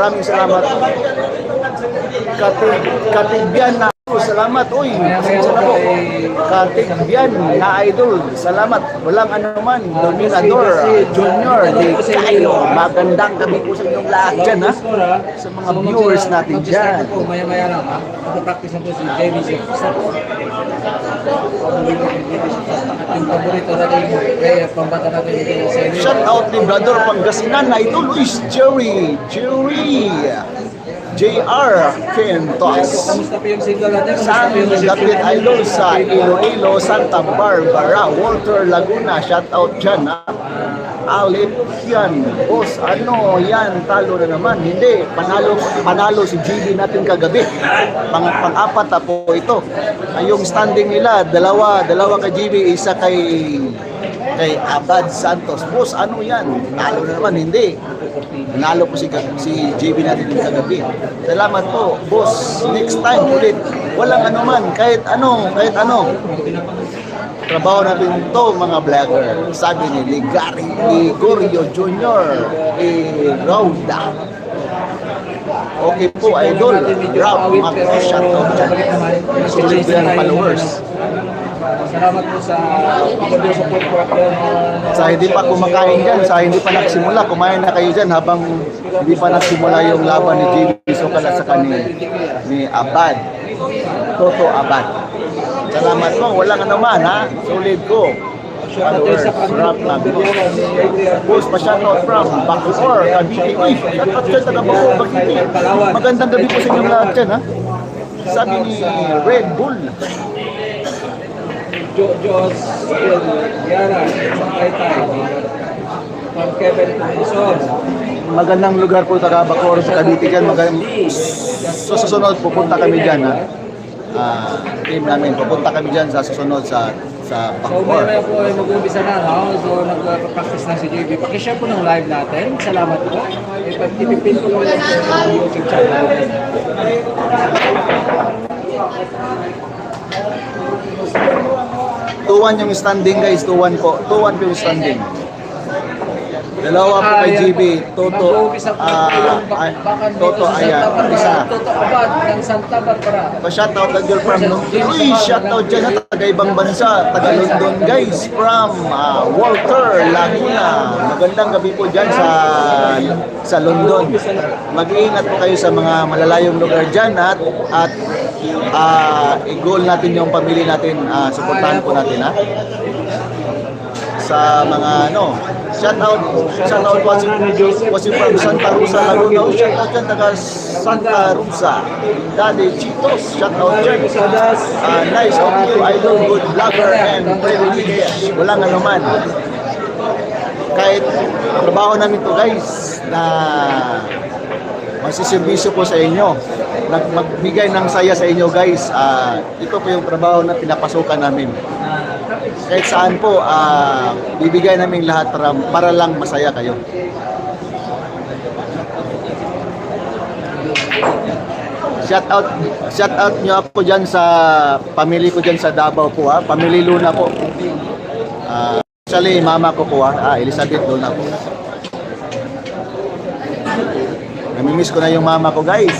maraming salamat. Katigbian na ako, salamat. Uy, Katigbian na idol, salamat. Walang anuman, Dominador, Junior, Kayo. Magandang gabi po sa inyong lahat dyan, ha? Sa mga viewers natin dyan. Maya-maya lang, ha? Mag-practice na po si JB Chef. Yung paborito natin, kaya pambata natin yung sa inyo. Shout out ni Brother Pangasinan na idol, Luis Jerry, JR Quintos. Kamusta po yung single natin? San Lapid Idol sa Iloilo, Santa Barbara, Walter Laguna, shout out dyan, ha? Alip yan, boss, ano yan, talo na naman. Hindi, panalo si GB natin kagabi. Pang-apat na po ito. Yung standing nila, dalawa kay GB, isa kay Abad Santos. Boss, ano yan? Talo na naman, hindi. Nanalo po si JB natin kagabi. Salamat po, boss. Next time ulit. Walang anuman, kahit ano. Trabaho natin to mga vlogger. Sabi ni Ligorio Jr. Rauda. Okay po, idol. Rap, mag-shoutout dyan. Sulit yan followers. Salamat po sa support po. Sa hindi pa kumakain dyan, sa hindi pa nagsimula, kumain na kayo dyan habang hindi pa nagsimula yung laban ni JB Sokala sa ni Abad. Toto Abad. Salamat po, walang anuman, ha? Solid ko. Followers, rap na post pa shoutout from Bacoor, Cavite. Shoutout dyan, taga Bacoor, Cavite. Magandang gabi po sa inyong lahat dyan, ha? Sabi ni Red Bull. Jos Yara, Taytay, from Kevin Tuson. Magandang lugar po taga Bacoor, Cavite dyan. Sa susunod, pupunta kami dyan, ha? Team namin, pupunta kami dyan sa susunod sa So Bacoor. may po ay mag-uumpisa na, no? So nag-practice na si JB. Pakishare po ng live natin. Salamat po. Ipipin ko lang sa YouTube channel. 2-1 yung standing, guys. 2-1 po. 2-1 po yung standing. Dalawa po kay GB. Toto. Toto ayan. Isa. Toto Abad ng Santa Barbara. Pa-shoutout na girl from Uy, shoutout dyan na taga ibang bansa. Taga London, guys. From Walter Laguna. Magandang gabi po dyan sa London. Mag-iingat po kayo sa mga malalayong lugar dyan at i-goal natin yung pamilya natin. Suportahan po natin, ha? Sa mga shoutout was from Santa Rosa Laguna. Shoutout dyan taga Santa Rosa. Daddy Chitos, shoutout dyan. Nice of you, idol, good vlogger and privilege. Walang anuman. Kahit trabaho namin to, guys, na magsiservisyo po sa inyo, magbigay ng saya sa inyo, guys. Ito po yung trabaho na pinapasukan namin. Kahit saan po, bibigay namin lahat para lang masaya kayo. Shout out nyo ako dyan sa pamilya ko dyan sa Davao po, ha. Pamilya Luna po. Actually, mama ko po, ha. Elizabeth Luna po. Namimiss ko na yung mama ko, guys.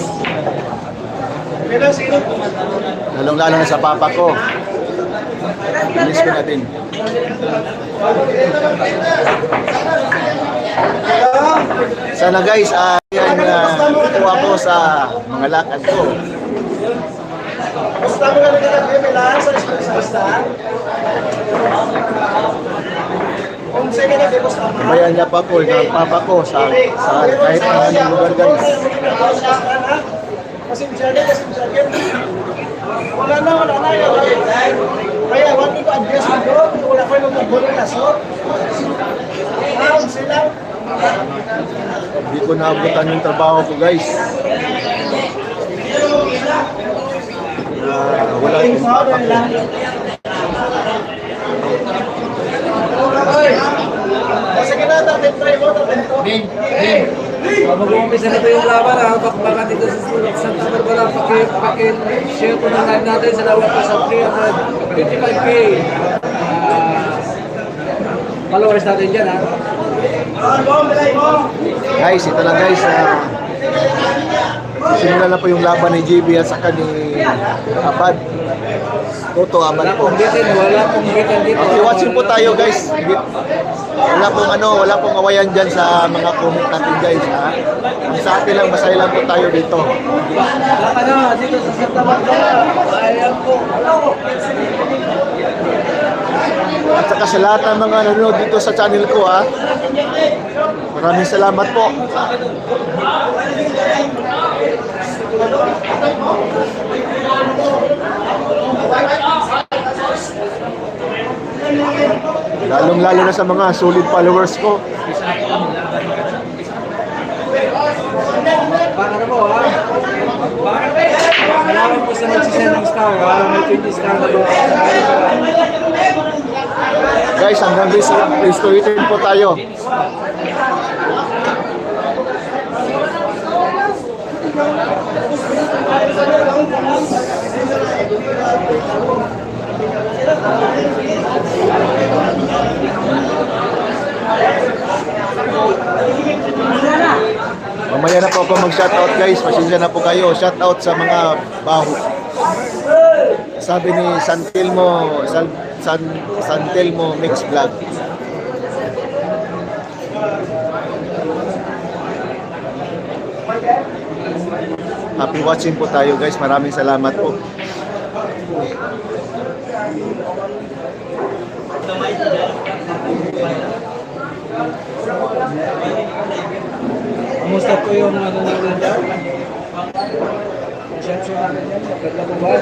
Lalong-lalo na sa papa ko. Namimiss ko na din. Sana, guys, yan kuha ko sa mga lakad ko. Bayan niya pa po, ng papa ko sa kahit anong lugar, guys. Wala na. Kaya wag ko address mo doon, wala ko yung magbubulo na so. Sila. Hindi ko naabutan yung trabaho ko, guys. Wala yung papa ko. Sige na, try mo. Mag-uumpisa na po yung laban, ha? Baka dito sa Barbara, paki-share po ng live natin. Salamat po sa 355K followers natin dyan, ha? Guys, ito lang, guys. Simula na po yung laban ni JB at saka ni Abad. Toto Abad Wala po. pong bitin, wala pong bitin dito. Okay, watching po tayo guys. Wala pong awayan dyan sa mga comment natin guys ha. Ang sa atin lang, masaya lang po tayo dito. Baka na, dito sa Santa Barbara. Ayan po. At saka sa lahat ng mga nanonood dito sa channel ko ha. Maraming salamat po. Lalong-lalo na sa mga solid followers ko. Baka na po ha. Salamat po sa nagsisend ng star ha. May 20 star na po. Guys, hanggang restorated po tayo. Mamaya na po ako mag-shoutout guys. Pasensya na po kayo. Shoutout sa mga baho. Sabi ni Santelmo Mix Vlog. Happy watching po tayo guys. Maraming salamat po. Kumusta po yung ano natin dyan? Reception natin dyan. Ganda po ba?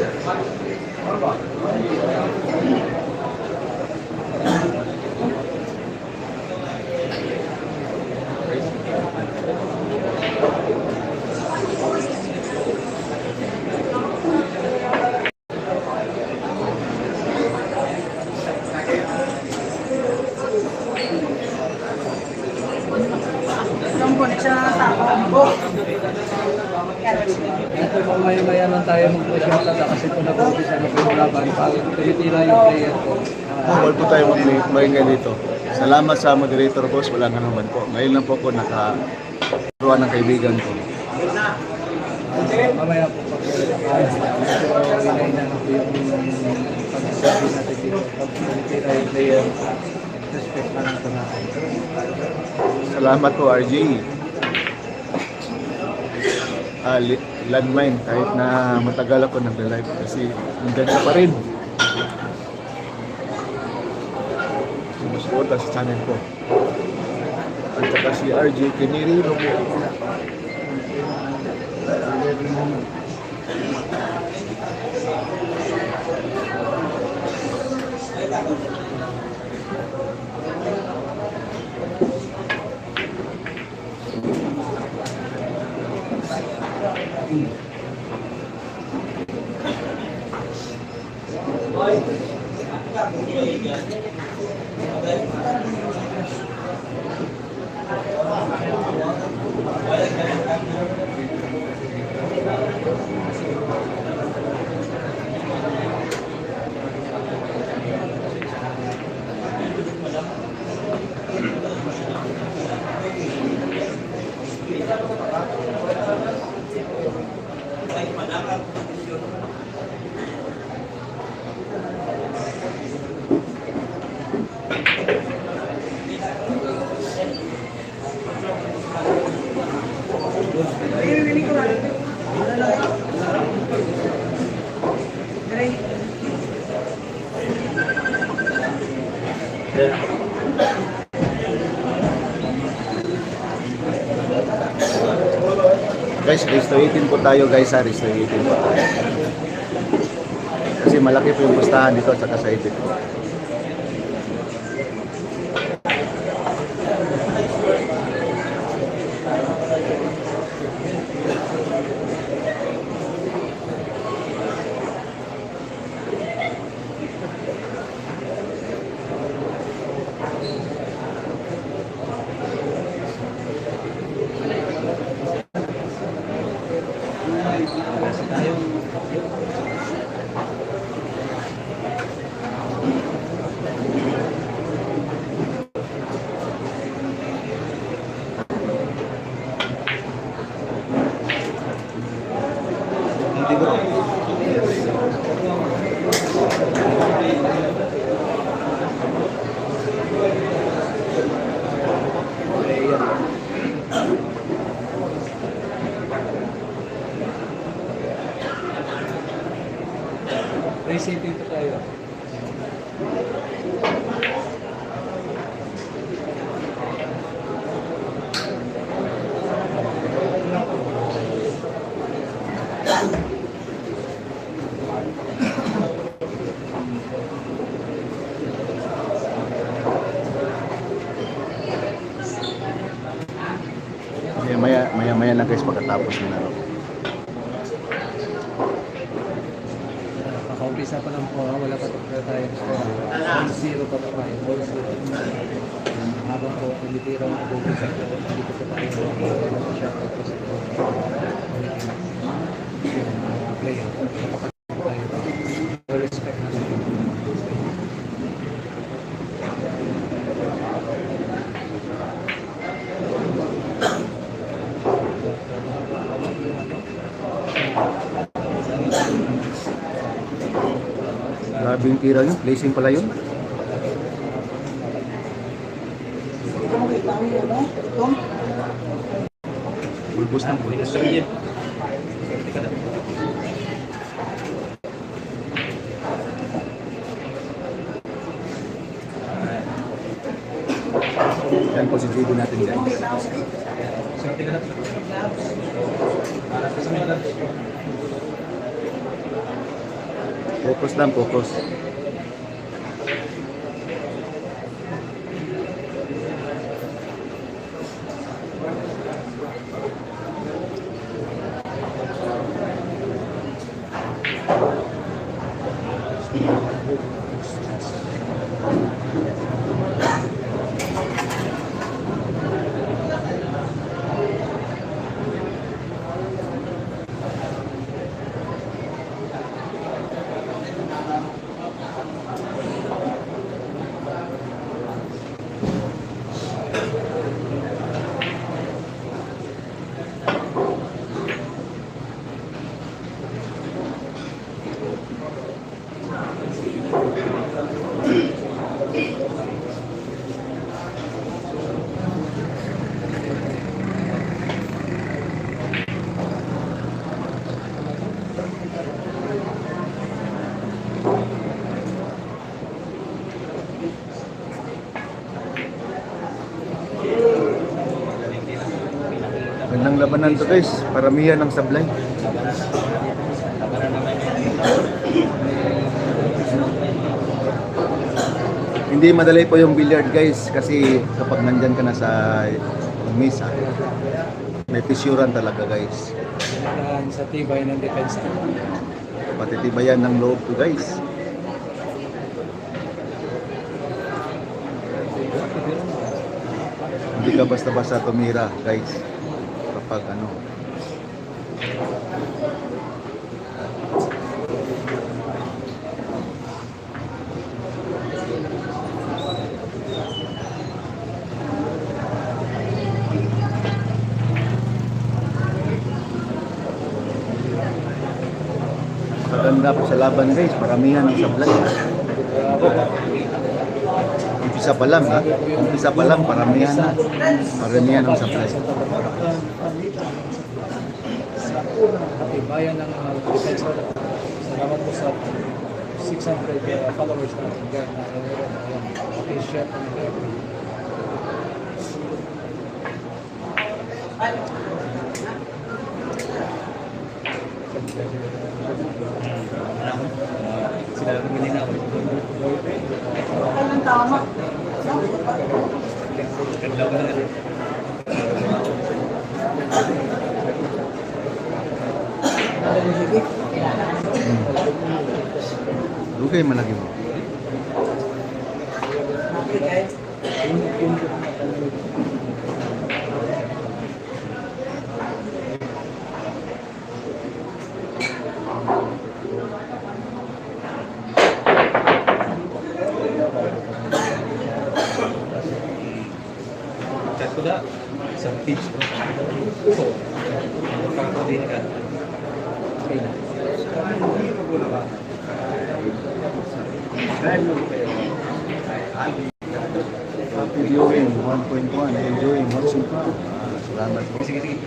Ito po maya-maya lang tayo mag-presyon kasi ito na-focus na po yung laban. Pag tumitira yung player ko. Huwag po tayo mag-maingay dito. Salamat sa moderator boss. Wala nga naman po. Ngayon lang po ako nakaruan ng kaibigan ko. Mamaya po pag hinay na po yung pag-sabi natin dito. Pag tumitira yung player, respect na lang po natin. Salamat po RJ. Landmine, kahit na matagal ako nag-live kasi nandiyan ka pa rin. Sumusuporta sa channel ko. At saka si RJ Kinirino po. Guys, resto 18 po tayo guys ha, resto 18 po tayo. Kasi malaki po yung pustahan dito at saka sa 18 po. bro. Racing dito tayo. Maya lang guys pagkatapos ng laro. Kaka-umpisa pa lang po, wala pa tayo. 0 pa tayo. Habang po, tumitira ang mag-umpisa po, dito po tayo. Shoutout po sa player. Tayo. Respect na sila. Grabe yung tira yun. Placing pala yun. Bulbos ng bulbos. Yan po si JB natin guys. Focus lang, focus. Gandang labanan to guys, paramihan ng sablay. Hindi madali po yung billiard guys kasi kapag nandyan ka na sa mesa, may pisyuran talaga guys. Sa tibay ng defense. Patitibayan ng loob to guys. Hindi ka basta-basta tumira guys kapag ano. Maganda po sa laban guys, paramihan ng sablay. Umpisa pa lang ha, umpisa pa lang paramihan na. Paramihan ng sablay. Katibayan ng defense. Salamat po sa 600 followers na hanggang share po ng sila rin na ako. Anong tama? Kadlaw na rin. Lugay man lagi mo. Chat ko na sa page ko. So, pagkakadin ka. Okay na. Happy viewing, 1.1. Enjoying, watching pa. Salamat po. Sige, sige.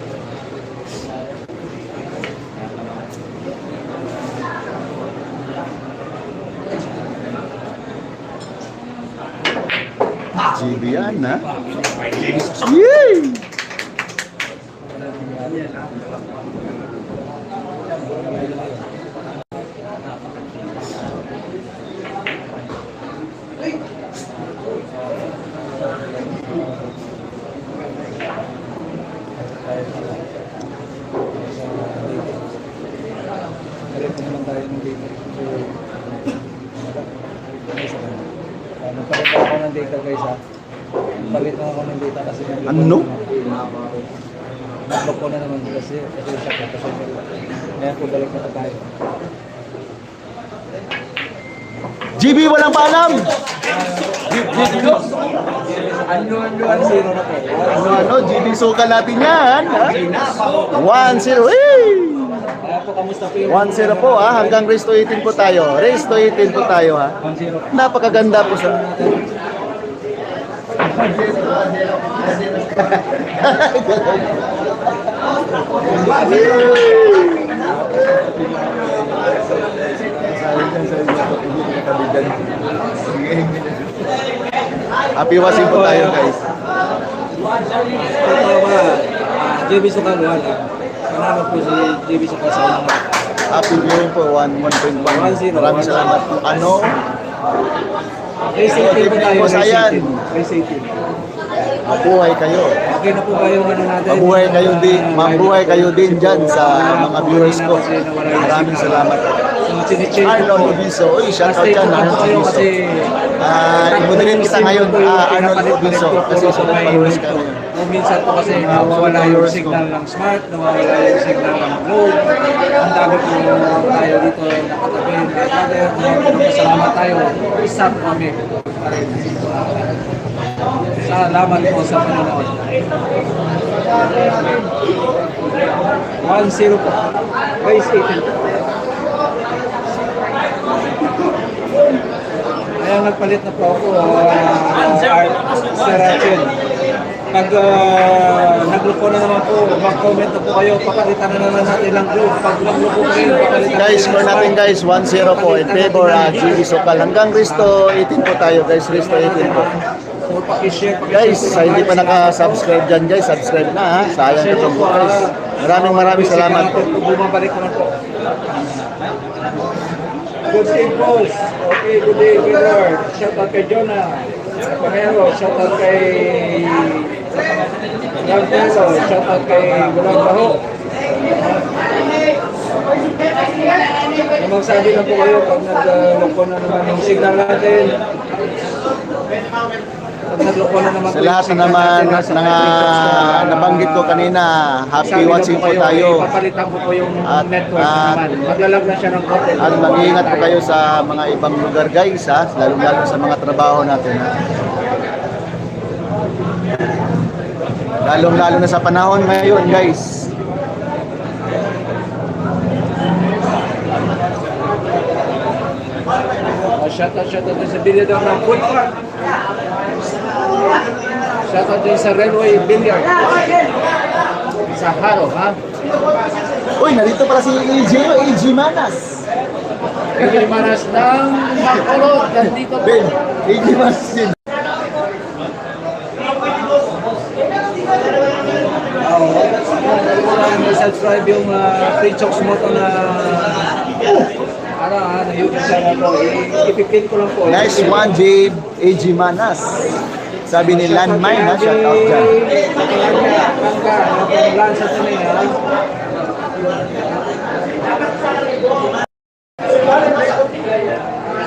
GB yan, ha? Yay! Palit naman tayo ng data. Nagpalit ako ng data guys ha. Palit na ako ng data kasi Ano? nag-block ko na naman kasi siya kasi ngayon po balik na tayo. GB, walang paalam! Zero na po. Ano, GB, suka natin yan, ha? 1-0, hey! Kaya po kamusta po yung 1-0 po, ha? Hanggang race to 18 po tayo. Race to 18 po tayo, ha? 1-0. Napakaganda po sa... Happy watching po tayo, guys. JB Sukal, wala. Manalo po si JB Sukal sa unang Happy viewing po, 1.1. Maraming salamat po. Ano? race 18 po tayo. Masayan. Race 18. Mabuhay kayo. Okay na po ba yung ano natin? Mabuhay kayo din dyan sa mga viewers ko. Maraming salamat. So, sinechange Arnold Ubiso. Uy, shoutout dyan, Arnold kayo Ubiso. kasi Imudirin kita ngayon, Arnold Ubiso. Kasi sunod followers ka ngayon. Kung minsan po kasi nawawala yung signal ng smart, nawawala yung signal ng globe. Ang dami po tayo dito nakatabi. Brother, salamat tayo. Isa po kami. Salamat po sa panonood. 1-0 po. Race 18 po. Kaya nagpalit na po ako, Sir Rachel. Pag nagluko na naman po, mag-comment na po kayo, papalitan na naman natin lang group. Pag nagluko po kayo, papalitan Guys, score natin guys, 1-0 po in favor GB Sokal. Hanggang Risto 18 po tayo guys, Risto 18 po. So, pakishare, Guys, sa hindi pa naka-subscribe dyan guys, subscribe na ha. Sayang ito po guys. Maraming salamat po. Bumabalik ko na po. Good day, boss. Okay, good day, Willard. Shout out kay Jonah. Pangero, shout out kay Rantero, shout out kay Gulang Baho. Namang sabi lang po kayo pag nagloko na naman yung signal natin. Pag nagloko na naman Sa lahat na naman nabanggit ko kanina, happy watching po tayo. Papalitan po po yung At- network at- naman. Maglalag na siya ng konti. At mag-iingat po kayo sa mga ibang lugar guys ha, lalo sa mga trabaho natin ha. Lalo na sa panahon ngayon guys. Shout out din sa Billiard ng Food Park. Shout out din sa Railway Billiard. Sa Haro, ha? Uy, narito pala si AJ Manas. Hindi manas ng Bacolod. Nandito po. Ben, AJ Manas din. Subscribe yung Free Chokes Moto na na YouTube channel ko. Ipipin ko lang po. Nice one, Jabe. AJ Manas. Sabi ni Landmine ha, shout out dyan. Bangka, yung lansa sa niya.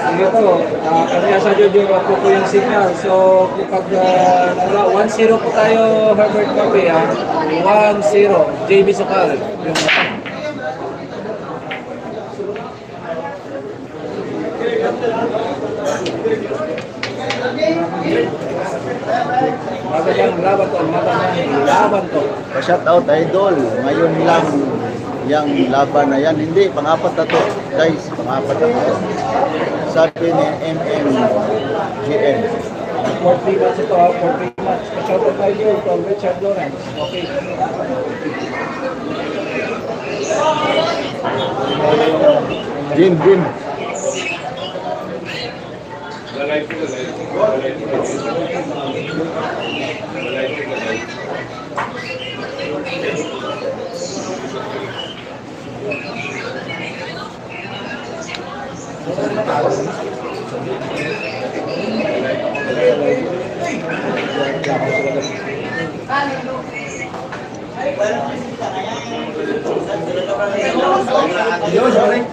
Sige po, kanya sa Jojo po po yung signal. So, kapag 1-0 po tayo, Herbert Coffee ha. 1-0, JB Sokal. Yung magandang laban to, magandang laban to. Shout out idol. Ngayon lang yung laban na yan. Hindi, pang-apat na to. Guys, pang-apat na to. Sabi ni MMGM. For 3 months ito ha, for 3 months. Pa-shoutout tayo dito, Tol Richard Lawrence. Okay. Jim.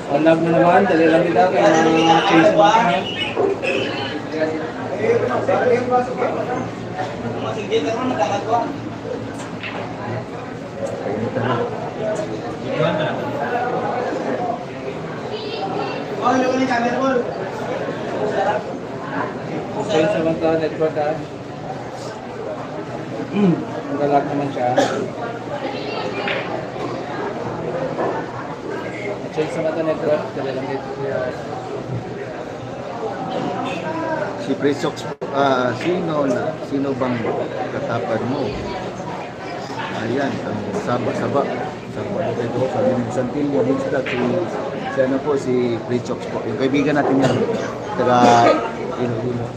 Alam mo naman, dali lang kita kaya chase mo kami. Change naman to, network ha. Magalag naman siya. Change naman to network, dali lang dito. Si Presox, sino bang katapan mo? Ayan, saba ito, sabi ng Santillo, si ano po, si Presox po. Yung kaibigan natin yan, taga Iloilo.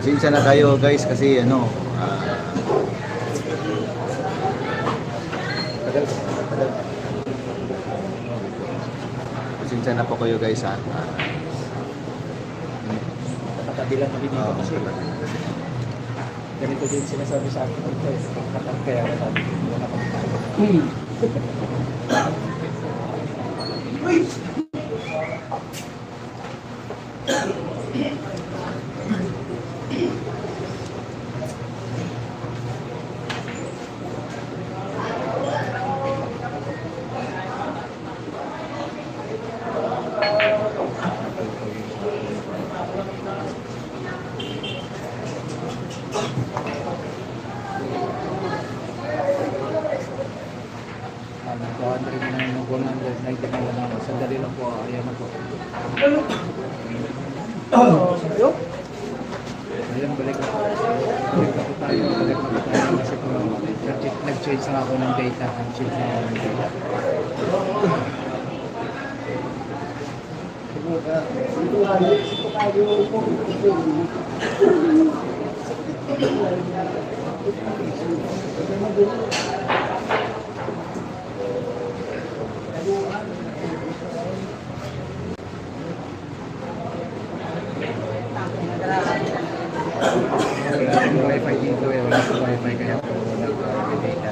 Pasensya na kayo guys kasi ano, pasensya na po kayo guys ha. Nakatabilang kami dito kasi ganito din sinasabi sa akin dito eh. Kaya sabi ko na kami. Nagkawan rin na yung 190 na lang. Sandali lang po. Ayan na po. Ayan, balik na po. Balik na po tayo. Kasi po, nag-change na ako ng data. Nag-change na ako ng data. Wala wifi dito eh, wala sa wifi kaya po nag-data.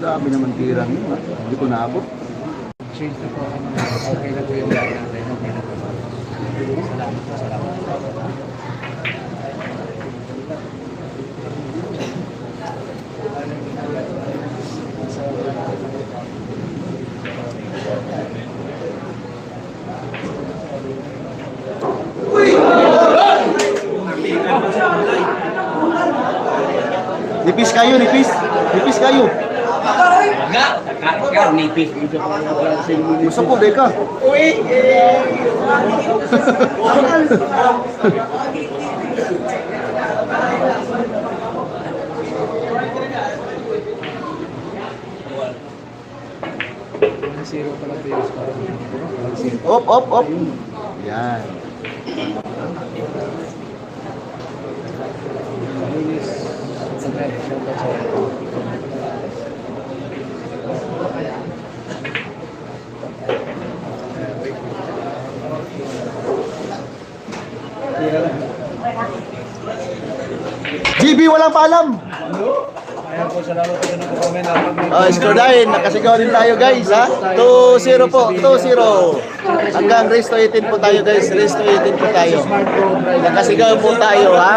Grabe naman tirang yun ha. Hindi ko naabot. Change na po ako ng okay na po yung data natin. Okay na po. Salamat. Nipis kayo. Nipis kayo. Gusto po, Deka. Zero pala po yung score. Op. Yan. Lunis. Sabay, shoutout sa GB walang paalam. Ayan po, salamat po na po kami na Score dahil, nakasigaw din tayo guys ha. 2-0 po, 2-0. Hanggang race to 18 po tayo guys, race to 18 po tayo. Nakasigaw po tayo ha.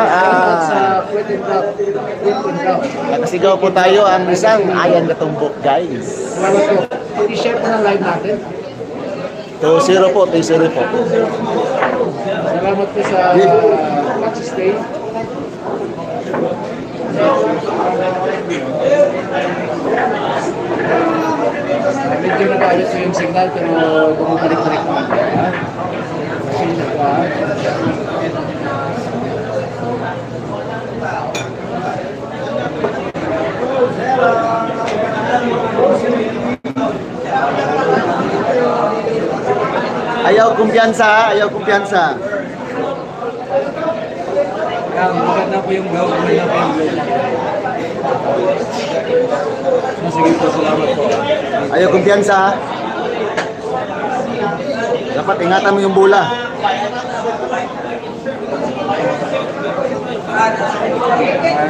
Nakasigaw po tayo ang isang ayan katumbok guys. Salamat po. I-share po ng live natin. 2-0 po, 2-0 po. Salamat po sa pag-stay. Medyo nag-ayos po yung signal pero bumabalik-balik po. Kasi na po ha. Ayaw kumpiyansa ha, ayaw kumpiyansa. Maganda po yung vlog, maganda po yung vlog natin. Sige po, salamat po. Ayaw kumpiyansa ha. Dapat ingatan mo yung bola.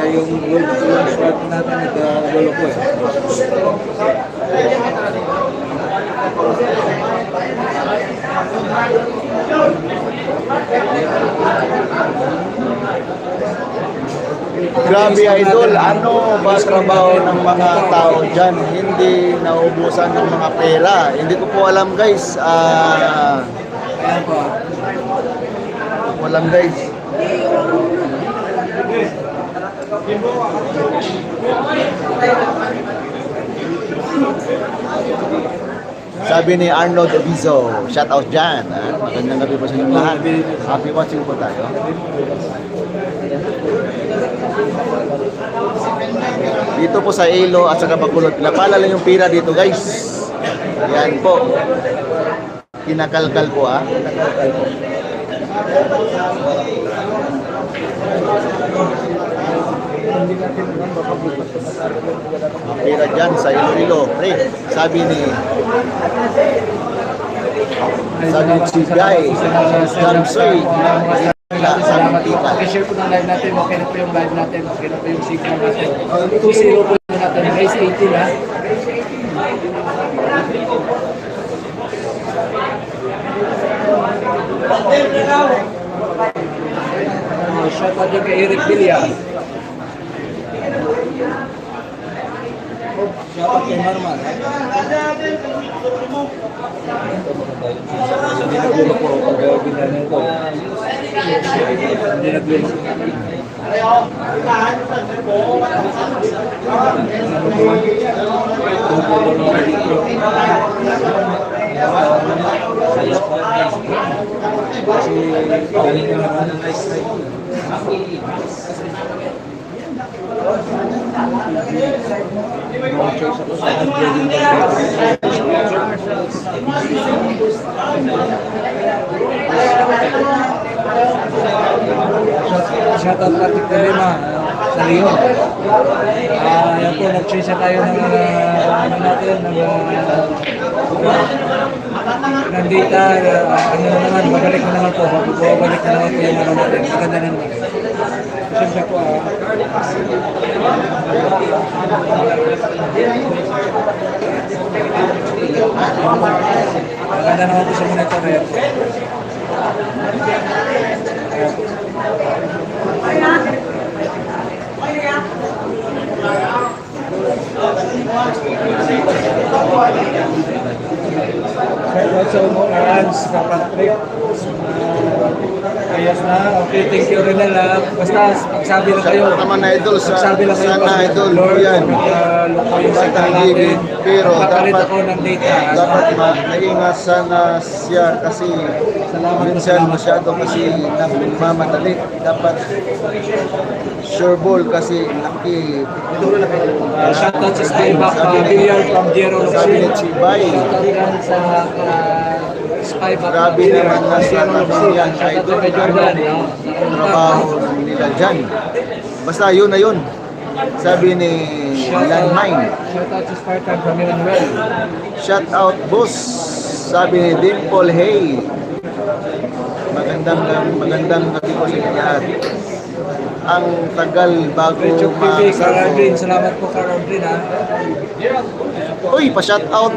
Yung start natin, nag-gulo po eh. Grabe idol, ano ba trabaho ng mga tao dyan? Hindi naubusan ng mga pera. Hindi ko po alam guys. Ayan po. Walang guys. Sabi ni Arnold Abizo, shout out dyan. Magandang gabi po sa inyong lahat. Happy watching po tayo. Dito po sa Ilo at sa Bacolod, pinapala lang yung pira dito guys. Yan po. Kinakalkal po ha. Kinakalkal po. Ang pira dyan sa Iloilo. Pre, sabi ni Chigay, Jamsoy, Salamat po. I-share po ng live natin. Okay na po yung live natin. Okay na po yung signal natin. 2-0 po natin. Race 18 ha. Shout out yung kay Eric Villar. Shout out kay Norman. Hindi naglulo po pag binanong ko. Hindi naglulo. Shoutout Patrick Delema sa Leon. Yan po, nag-change na tayo ng ano natin, ng data. Ano na naman, babalik na naman po. Babalik na naman po yung ano natin. Maganda na naman. Siyempre po, maganda naman po sa monitor. Ayan po. Shoutout sa Morans, Patrick. Ayos na. Okay, thank you rin na. Basta magsabi lang kayo. Naman na idol sa Magsabi lang kayo. sana idol po yan. Luko yung signal natin. Pero Papalit dapat ako ng data. nag-ingat sana siya kasi minsan masyado kasi nagmamadali. Dapat sure ball kasi Shoutout sa Spyback Billiard from Jero sabi ni Luxin. Chibay. Shoutout yan sa Spyback Grabe naman na sa trabaho yan idol. kay Jordan. Trabaho nila dyan. Basta yun na yun. Sabi ni Landmine. Shoutout sa Spartan from Emmanuel. Shout out boss. Sabi ni Dimple Hey. Magandang gabi po sa inyo lahat. Ang tagal bago Rachel TV, Carardin, ma-cellphone. salamat po Carardin ha. Uy, pa-shoutout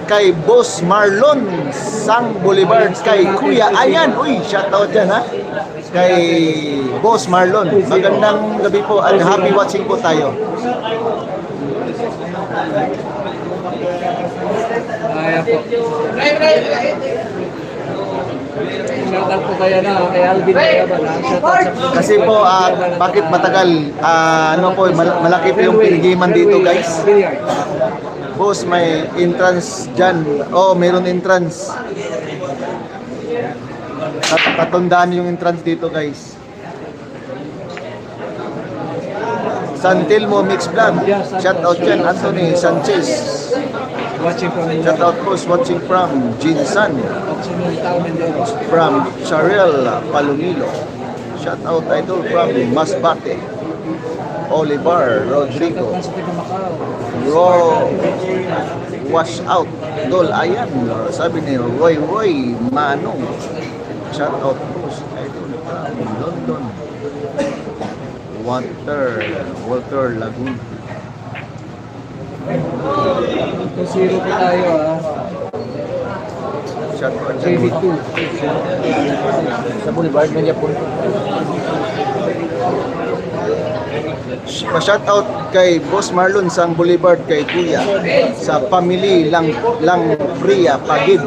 kay Boss Marlon Sang Boulevard, kay Kuya Ayan. Uy, shoutout dyan ha. Kay Boss Marlon. Magandang gabi po at happy watching po tayo. Ayan po. Shoutout po kaya na kay Alvin Kayaban ha. Shoutout sa Kasi po, bakit matagal? Ano po, malaki po yung piligiman dito guys. Boss, may entrance dyan. Oh, meron entrance. Patundaan yung entrance dito guys. San Telmo Mix Vlog. Shout out dyan, Anthony Sanchez. Watching from Shout out post watching from Jinsan. From Charel Palomilo. Shout out idol from Masbate. Oliver Rodrigo. Shoutout sa taga Macau. Raw wash out. Dol, ayan. Sabi ni Roy Manong. Shout out post idol from London. Walter Laguna. Zero po tayo ha. Shout out JV2. sa Boulevard na Japon. Pa-shout out kay Boss Marlon Sang Boulevard, kay Kuya sa family lang Priya Pagid.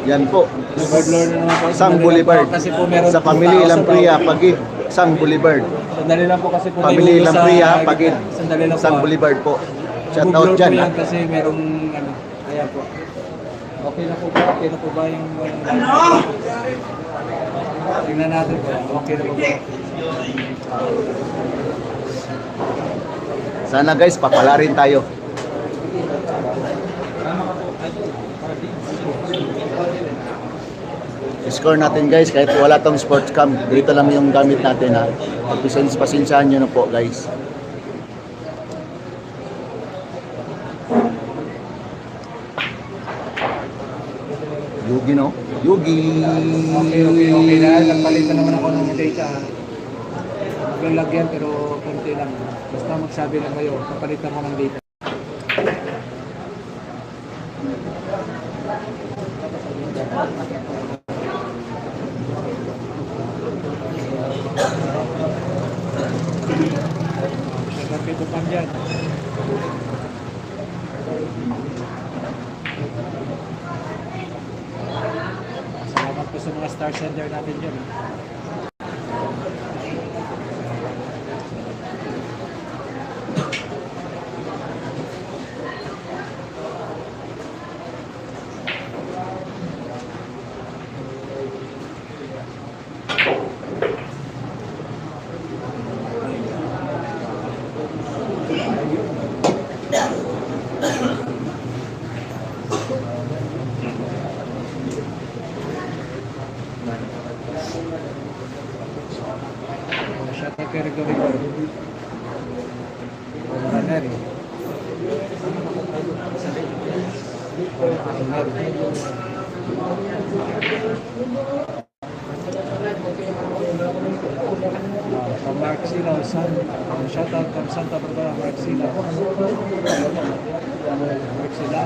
Yan po. Lord na naman po. Sang Boulevard. Kasi po meron Sa po family tao lang sa Priya bawat- Pagid, Sang Boulevard. Sandali lang po kasi po. Family may lang ulo Priya sa- Pagid, Sandali lang po. Sang ha. Boulevard po. Shout Google out dyan. po yan kasi merong ano. Ayan po. Okay na po ba? Okay na po ba yung... Tingnan natin po. Okay na po ba? Sana guys, papala rin tayo. Score natin guys, kahit wala tong sports cam, dito lang yung gamit natin ha. Pasensyahan nyo na po guys. Yugi no? Yugi! Okay na. Nagpalitan naman ako ng data. Maglalagyan pero konti lang. Basta magsabi lang kayo, papalitan ko ng data. Kapit ko pan dyan. Salamat po sa mga star sender natin dyan. Shout out kay Rico. Runner. From Mark Sila, shout out from Santa Barbara, Mark Sila. Mark Sila.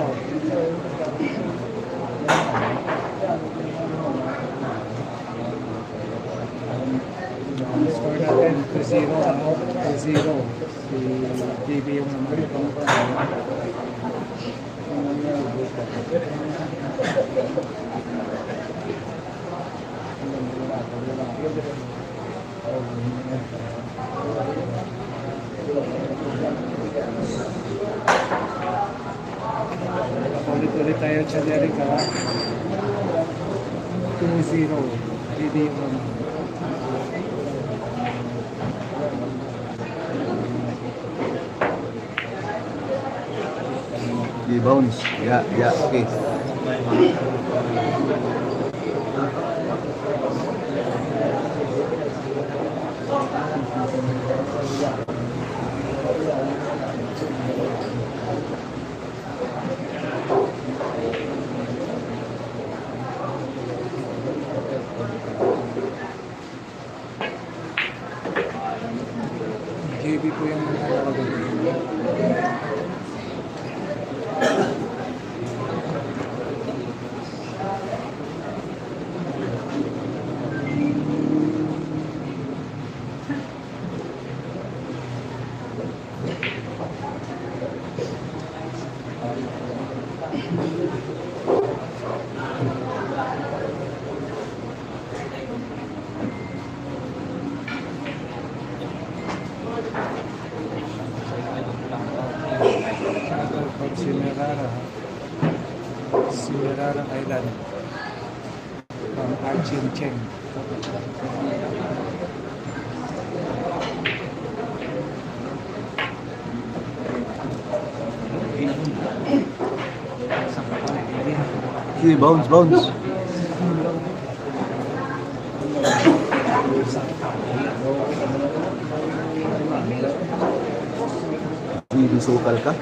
Score natin 2-0 ano? 2-0. Si JB yung number ito. Ulit-ulit tayo sa Jerica. 2-0. JB yung number. Di bounce. Ya, okay. po yung mga nakagod. Simerara Island from Archin Cheng. Sige, bounce, bounce. Hindi sukal ka?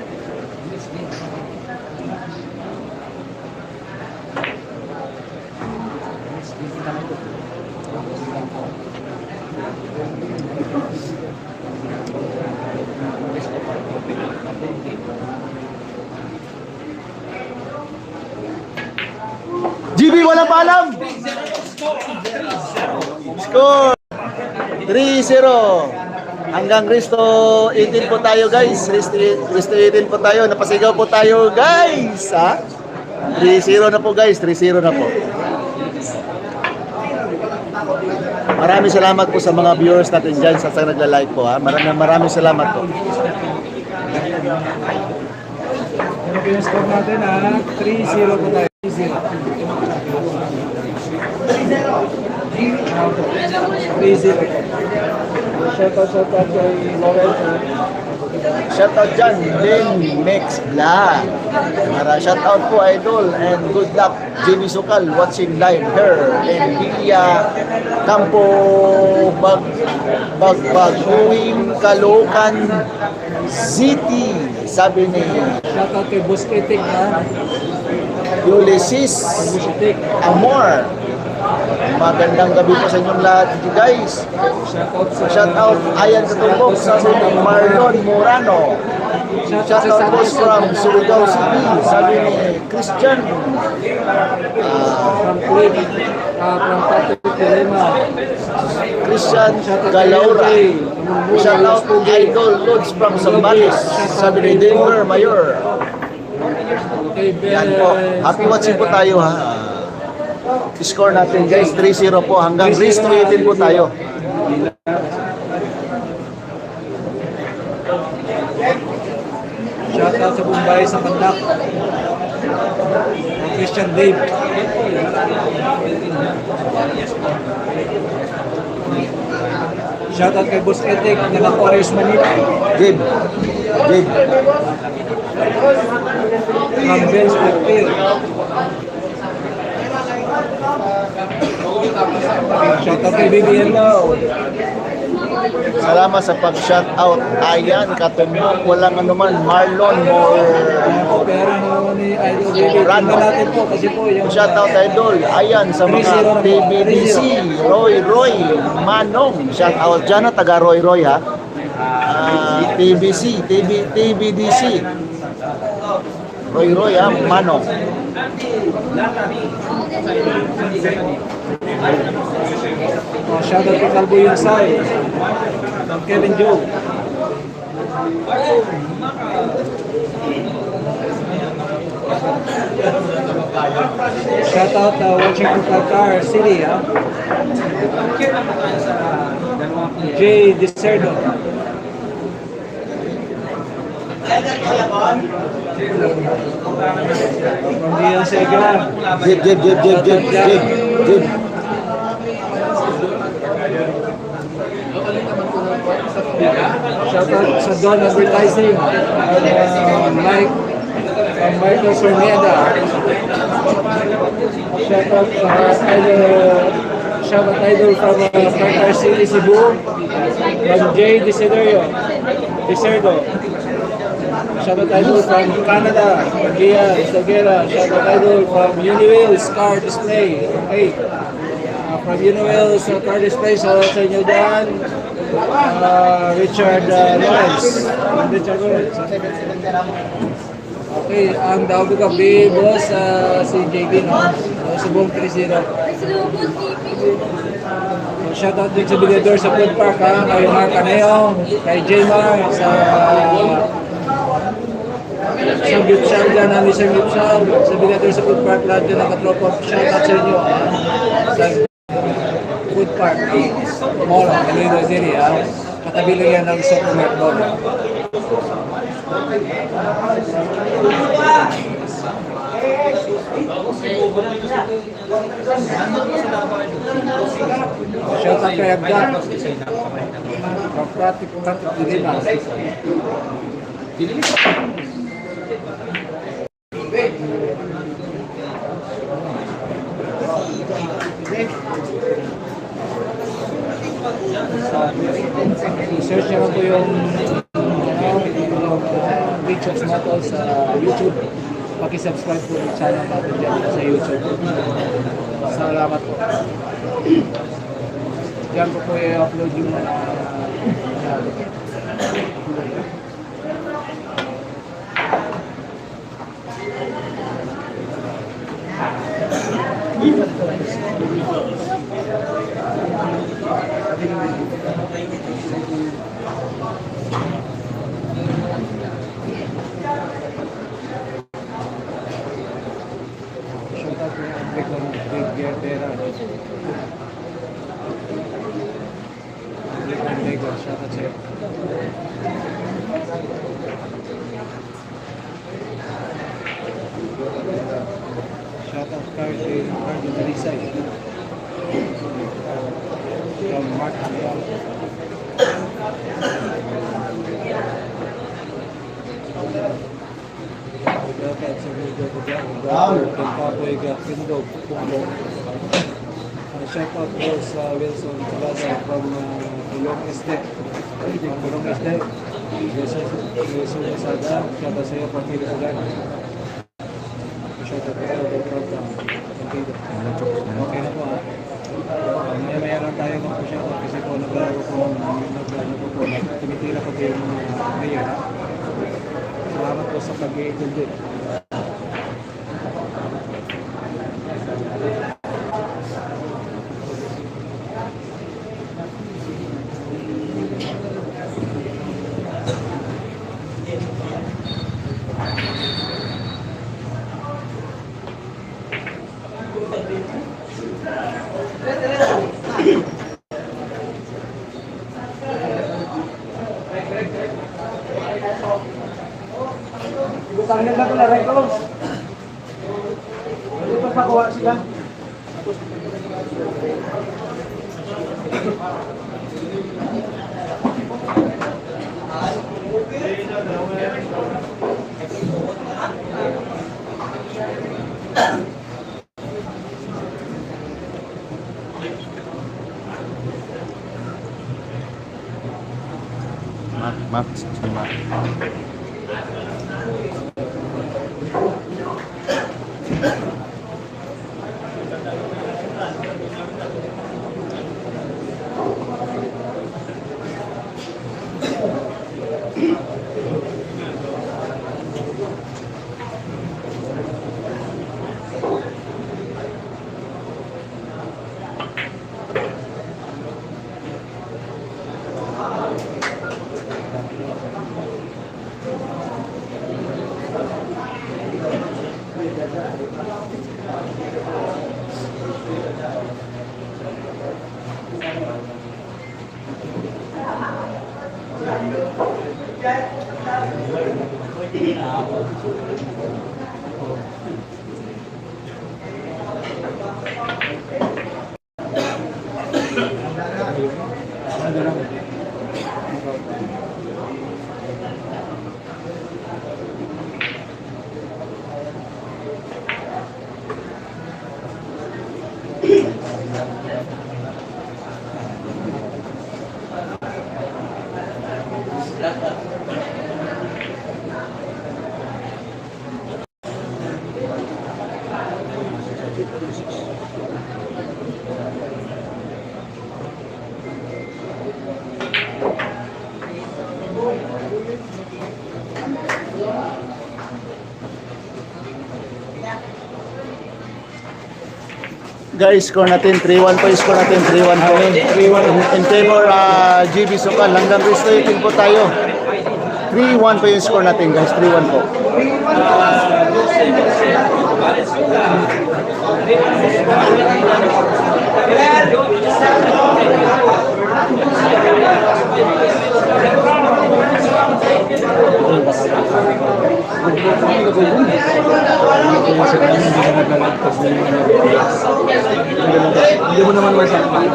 GB walang paalam! Score! 3-0. Hanggang Cristo 18 po tayo guys. Cristo 18 po tayo. Napasigaw po tayo guys. Ha? 3-0 na po guys. 3-0 na po. Maraming salamat po sa mga viewers natin dyan sa nagla-like po. Ha? Maraming salamat po. Ano po yung score natin ha? 3-0 po tayo. 3-0. Shoutout kay Lawrence. Shoutout dyan, Lynn Mex Bla. Shoutout po idol and good luck Jimmy Sukal watching live here in Villa Campo Bagbaguing Caloocan City. Sabi ni Shoutout kay Boss Etik ha. Ulysses Amor. Magandang gabi po sa inyong lahat guys. Shoutout Ayan Katumbok. Sabi ni Marlon Morano. Shoutout po from Surigao City. Sabi ni Christian From Patrick Telema. Christian Galaura. Shoutout po Idol Lods from Zambales. Sabi ni Denver Mayor. Yan po. Happy watching po tayo ha. Score natin guys 3-0 po hanggang race 18 po tayo. Shoutout sa Bombay sa Pandak. Christian Dave. Shoutout kay Boss Etik na ng Orange Manila. Gabe. From Ben Springfield. Shoutout kay BBM Law. Salamat sa pag-shoutout. Ayan, Katumbok, walang anuman. Marlon Pero naman ni Idol Baby. Tingnan natin po kasi po yung Shoutout Idol. Ayan, sa mga TBDC. Roy, Manong. Shoutout dyan na, taga Roy ha. TBDC. Roy ha, Manong. shoutout kay Calvo Yunsay. Kevin Joe. Shoutout watching from Calcar City, ha? Jay Deserdo. From Dion Sega. Jib. Shoutout sa Don Advertising. Michael Sorneda. Shoutout Idol from Calcar City, Cebu. From Jay Deserdo. Shoutout Idol from Canada, Gian Isagera. Shoutout Idol from Uniwheels Car Display. Okay. From Uniwheels Car Display, sa inyo dyan. Richard Lawrence. Richard Lawrence. Okay, ang daw ko gabi, boss, si JB, no? Subong 3-0. Shoutout din sa Bigador sa Food Park, ha? Kay Mark Caneo, kay J-Mar, sa Gipsal dyan, ni Sir Gipsal, sa Bigador sa Food Park, lahat dyan nakatropa. Shoutout sa inyo, ha? Sa Food Park, Mall, Iloilo City, ha? Katabi lang yan ng Supermarket Mall. Shoutout kay Agda. Kapratik din na. Search nyo po yung Richard's Moto sa YouTube. Paki-subscribe po yung channel natin dyan sa YouTube. Salamat po. Diyan po i-upload yung Shoutout kay Cardo Dalisay from Mark Anel. Shoutout sa video ko dyan. Kay Papoy Gapindog. Shoutout po sa Wilson Salazar from Tulong Esde. Tulong Esde. Wilson Salazar. Shoutout sa iyo, Partido Sudan. Shoutout kayo, okay na po, ha. Maya lang tayo mag-shoutout kasi po naglaro po tumitira po yung mayor, ha. Salamat po sa pag-i-attend. Butangin lang ko na rin ko. Dito pa kuha sila. Maaf, semua. Guys, score natin 3-1 po. Score natin 3-1 po. 3-1. In favor GB Sukal. Hanggang resto itin po tayo. 3-1 po yung score natin guys. 3-1 po. Hindi mo naman masakit.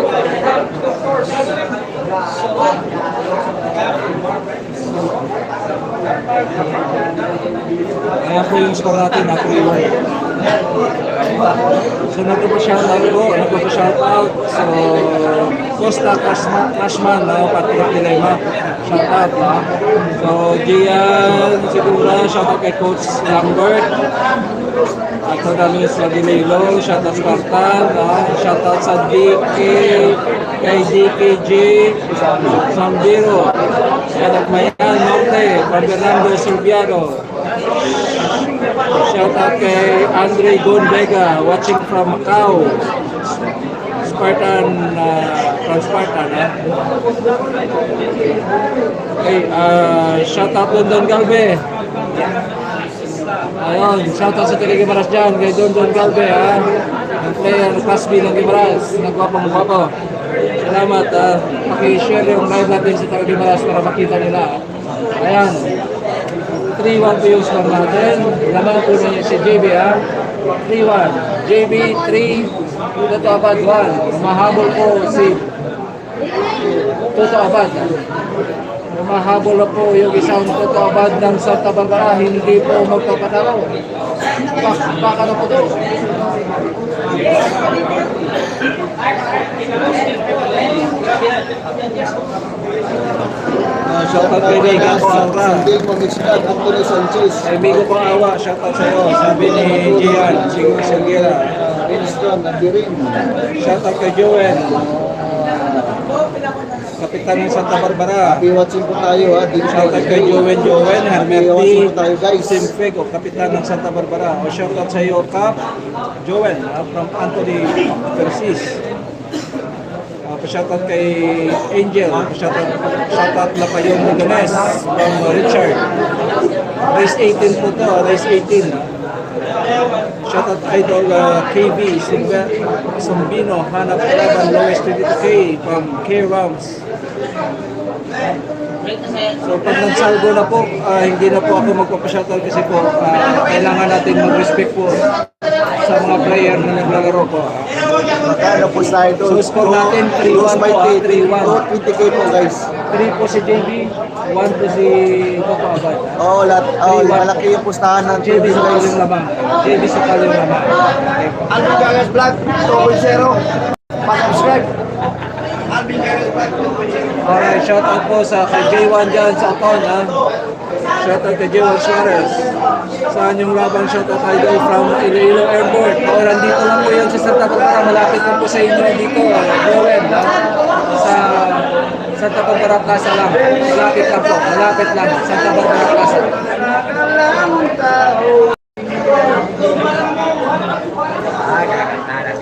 Kaya po yung score natin na 3-1. So nagpo-shoutout so Costa Cashman na Patrick Dilema, shoutout na. So Gian Sigura, shoutout kay Coach Lambert. At Ramis Ladililo, shoutout Spartan, shoutout sa kay DKJ Sambiro, shoutout Mayan Norte, from Fernando Silviano. Shoutout kay Andre Gonvega, watching from Macau. Spartan, from Spartan. Okay, shoutout London Galve. Ayun, shoutout sa Gimaras dyan, kay Don Galve, ha. Ang player, Class B ng Gimaras, nagwapang-gwapo. Salamat, paki-share yung live natin sa Gimaras para makita nila. Ayan, 3-1 po yung score natin. Laman po niya si JB, ha. 3-1. JB, 3. Toto Abad, 1. Mahabol po si Toto Abad. Mahabol na po yung isang Toto Abad ng Santa Barbara. Hindi po magpapadalaw. Baka na po to. Shoutout kay Regan Saura. Anthony Sanchez. Kay Migo Pangawa, shoutout sa'yo. Sabi ni Gian, Sigura. Winston Nandirin. Shoutout kay Joel. Kapitan ng Santa Barbara. Happy watching po tayo ha. Shoutout kay Joel, Happy watching po tayo Hermerti, guys. Simpeg, o Kapitan ng Santa Barbara. O shoutout sa iyo, Cap, Joel, from Anthony Persis. Pa-shoutout kay Angel, shoutout na kayo Maganes from Richard. Race 18 po to, race 18. Shoutout Idol KB, Sumbino, Hanap Kalaban, Lowest 22K from K-Rams. So pag nagsalgo na po, hindi na po ako magpapashoutout kasi po kailangan natin mag-respect po sa mga player na naglalaro po. Magkano po tayo doon? So score natin 3-1 po, 3-1. 20k po guys. 3 po si JB, 1 po si Toto Abad. Oo, malaki yung pustahan ng JB TV sa guys. kaling lamang. JB sa kaling lamang. Okay po. Alvin Gagas Vlog 2.0. Pa-subscribe. Alvin Gagas Vlog 2.0. Alright, shoutout po sa kay J1 dyan sa Aton, ha? Shoutout kay J1 Suarez. Saan yung labang shoutout idol from Iloilo Airport. O, nandito lang po yun sa Santa Barbara. Malapit lang po sa inyo dito, Joel, ha? Sa Santa Barbara Plaza lang. Malapit lang po. Malapit lang. Santa Barbara Plaza.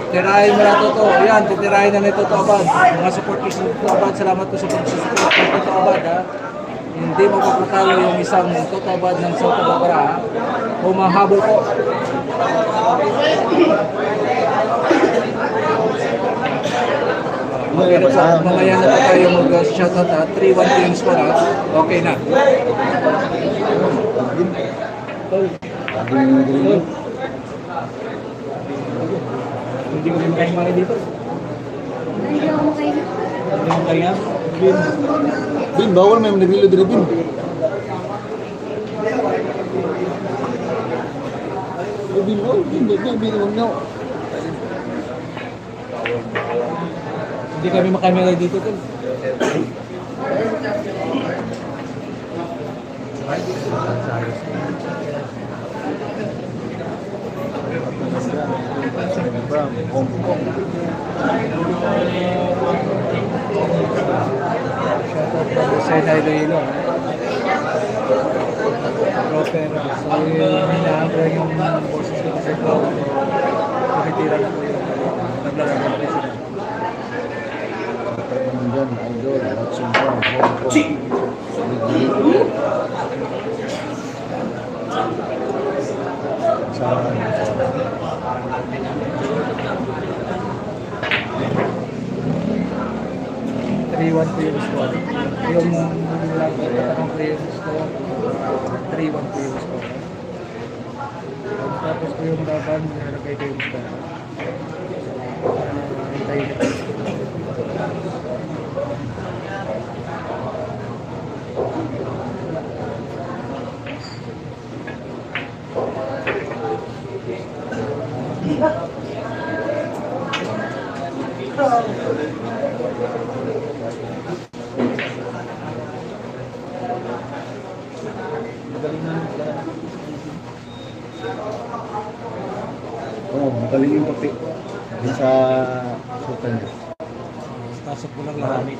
Tirahin mo na Toto. Yan, titirahin na ni Toto Abad. Mga supporters ni Toto Abad, salamat po sa pagsusupport ng Toto Abad, ha. Hindi mo papatalo yung isang Toto Abad ng Santa Barbara, ha. Humahabol po. Okay na po. Mamaya na po tayo mag-shoutout, ha. 3-1 po yung score, ha. Okay na. Hindi ko rin makahimalay dito. Hindi mo kaya? Bin, bawal may manibilo diri bin. Bin, huwag nyo. Hindi kami makahimalay dito. Sa Iloilo. Proper. So, hinahabra yung boses ko kasi po. Tumitira na po yung lalaban pa sila. Nandyan, idol. Watching from Hong Kong. Sa 3-1 po yung score. Yung laban ko yung score. 3-1 po yung score. Tapos po yung laban, nilagay ko yung score. Hintayin na. Oo, magaling yung puti. Yung sa sultan. Pasok mo lang marami.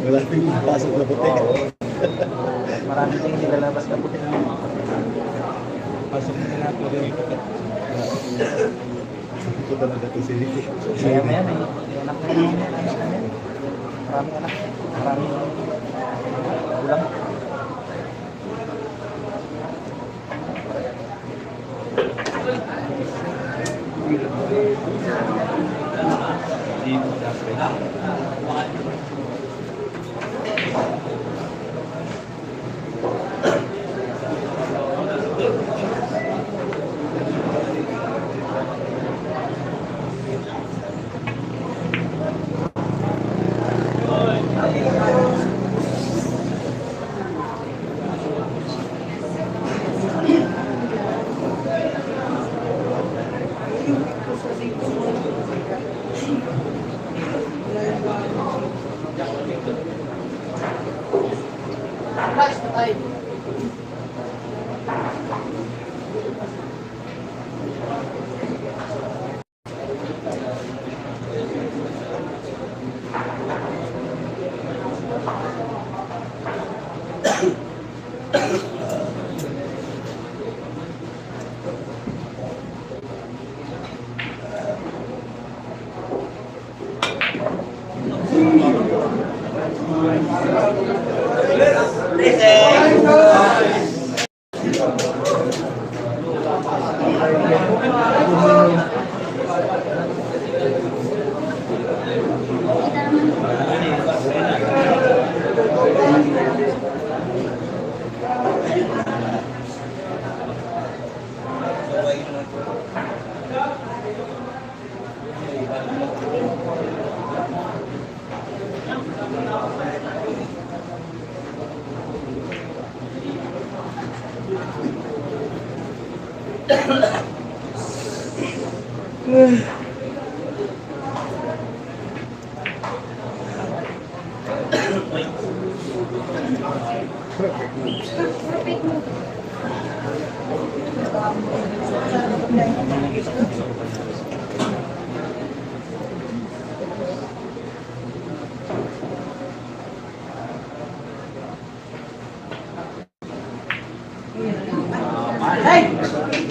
Wala yung pasok na puti. Marami din nilalabas na puti. Pasok mo na lang po rin. Ito talaga ito si Ricky. Kaya mo yan eh. Anak na yun. Maraming anak. Maraming ulam.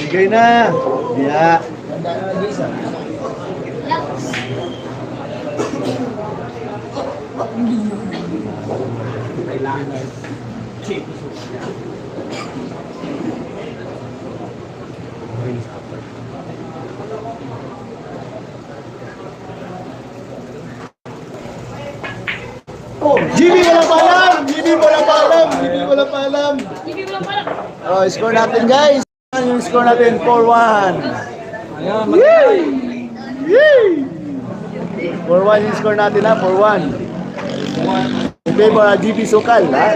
Bigay na. Yeah. Oh, GB wala pa alam! GB wala pa alam! GB wala pa alam! Oh, score natin guys! Yung score natin 4-1. Ayan, Yay! Yay! 4-1 yung score natin ha, 4-1. In favor of GB Sukal ha.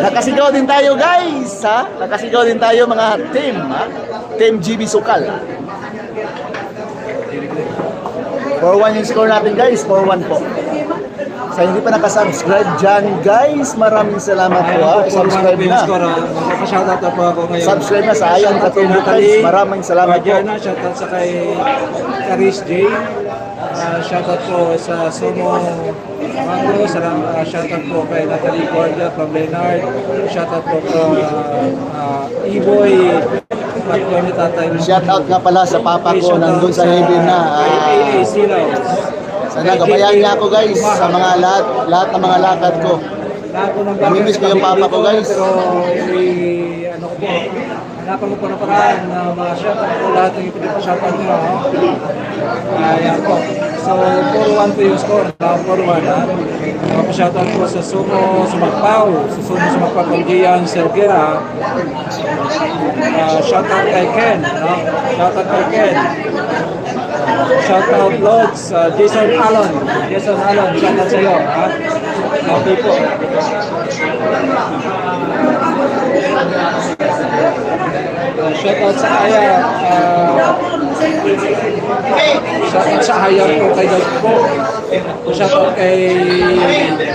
Nakasigaw din tayo guys ha. Nakasigaw din tayo mga team ha. Team GB Sukal. 4-1 yung score natin guys, 4-1 po. Sa hindi pa nakasubscribe dyan guys, maraming salamat po ha. Subscribe na. Magpapashoutout na po ako ngayon. Subscribe na sa Ayan Katulog guys. Maraming salamat po. Diana, shoutout sa kay Caris J. Shoutout po sa Somo Mango. Shoutout po kay Natalie Cordia from Leonard. Shoutout po kay Iboy Pagkuha ni tatay. Shout out nga pala sa papa ko nandun sa heaven na. Kay AA Silaw. Sana gabayan niya ako guys sa mga lahat ng mga lakad ko. Namimiss ko yung papa ko, guys. Pero ano ko po, hanapan ko po na paraan na ma-shoutout po lahat ng ipinapashoutout nyo. Ayan po. So, 4-1 po yung score. 4-1 ha. Mapashoutout po sa Sumo Sumagpaw, sa Sumo Sumagpaw Panggian Sergera. Shoutout kay Ken. No? Shoutout kay Ken. Shoutout Lods, Jason Alon. Jason Alon, shoutout sa iyo. Ha? Okay po. Shoutout sa Aya. Shoutout sa Aya po kay Dog po. Shoutout kay